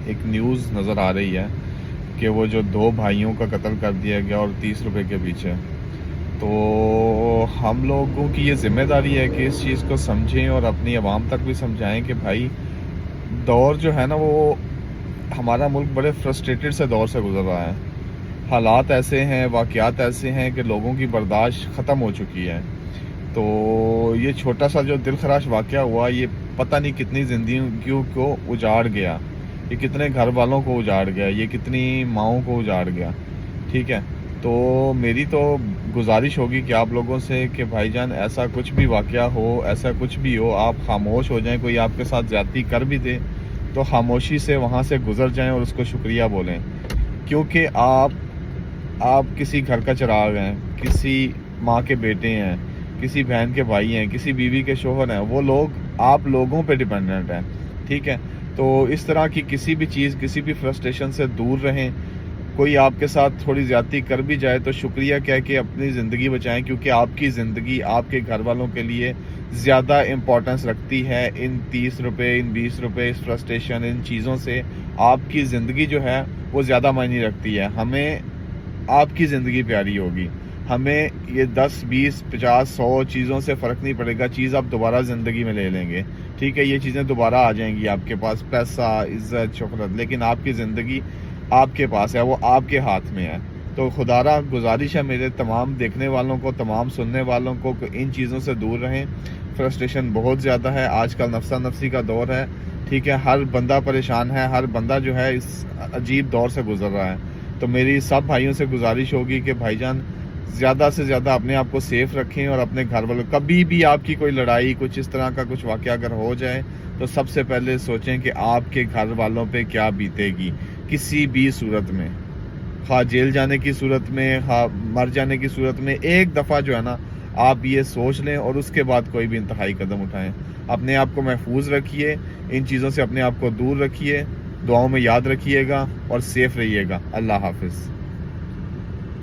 ایک نیوز نظر آ رہی ہے کہ وہ جو 2 بھائیوں کا قتل کر دیا گیا اور 30 روپے کے پیچھے، تو ہم لوگوں کی یہ ذمہ داری ہے کہ اس چیز کو سمجھیں اور اپنی عوام تک بھی سمجھائیں کہ بھائی دور جو ہے نا، وہ ہمارا ملک بڑے فرسٹریٹڈ سے دور سے گزر رہا ہے. حالات ایسے ہیں، واقعات ایسے ہیں کہ لوگوں کی برداشت ختم ہو چکی ہے. تو یہ چھوٹا سا جو دل خراش واقعہ ہوا، یہ پتہ نہیں کتنی زندگیوں کو اجاڑ گیا، یہ کتنے گھر والوں کو اجاڑ گیا، یہ کتنی ماؤں کو اجاڑ گیا. ٹھیک ہے، تو میری تو گزارش ہوگی کہ آپ لوگوں سے کہ بھائی جان ایسا کچھ بھی واقعہ ہو، ایسا کچھ بھی ہو، آپ خاموش ہو جائیں. کوئی آپ کے ساتھ زیادتی کر بھی دے تو خاموشی سے وہاں سے گزر جائیں اور اس کو شکریہ بولیں. کیونکہ آپ کسی گھر کا چراغ ہیں، کسی ماں کے بیٹے ہیں، کسی بہن کے بھائی ہیں، کسی بیوی کے شوہر ہیں. وہ لوگ آپ لوگوں پہ ڈیپینڈنٹ ہیں. ٹھیک ہے، تو اس طرح کی کسی بھی چیز، کسی بھی فرسٹریشن سے دور رہیں. کوئی آپ کے ساتھ تھوڑی زیادتی کر بھی جائے تو شکریہ کہہ کے اپنی زندگی بچائیں، کیونکہ آپ کی زندگی آپ کے گھر والوں کے لیے زیادہ امپورٹنس رکھتی ہے. ان 30 روپے، ان 20 روپے، اس فرسٹریشن، ان چیزوں سے آپ کی زندگی جو ہے وہ زیادہ معنی رکھتی ہے. ہمیں آپ کی زندگی پیاری ہوگی. ہمیں یہ 10، 20، 50، 100 چیزوں سے فرق نہیں پڑے گا. چیز آپ دوبارہ زندگی میں لے لیں گے. ٹھیک ہے، یہ چیزیں دوبارہ آ جائیں گی آپ کے پاس، پیسہ، عزت، شہرت، لیکن آپ کی زندگی آپ کے پاس ہے، وہ آپ کے ہاتھ میں ہے. تو خدا را گزارش ہے میرے تمام دیکھنے والوں کو، تمام سننے والوں کو کہ ان چیزوں سے دور رہیں. فرسٹریشن بہت زیادہ ہے آج کل، نفسا نفسی کا دور ہے. ٹھیک ہے، ہر بندہ پریشان ہے، ہر بندہ جو ہے اس عجیب دور سے گزر رہا ہے. تو میری سب بھائیوں سے گزارش ہوگی کہ بھائی جان زیادہ سے زیادہ اپنے آپ کو سیف رکھیں اور اپنے گھر والوں، کبھی بھی آپ کی کوئی لڑائی، کچھ اس طرح کا کچھ واقعہ اگر ہو جائے تو سب سے پہلے سوچیں کہ آپ کے گھر والوں پہ کیا بیتے گی. کسی بھی صورت میں، خواہ جیل جانے کی صورت میں، خواہ مر جانے کی صورت میں، ایک دفعہ جو ہے نا آپ یہ سوچ لیں اور اس کے بعد کوئی بھی انتہائی قدم اٹھائیں. اپنے آپ کو محفوظ رکھیے، ان چیزوں سے اپنے آپ کو دور رکھیے، دعاؤں میں یاد رکھیے گا اور سیف رہیے گا. اللہ حافظ.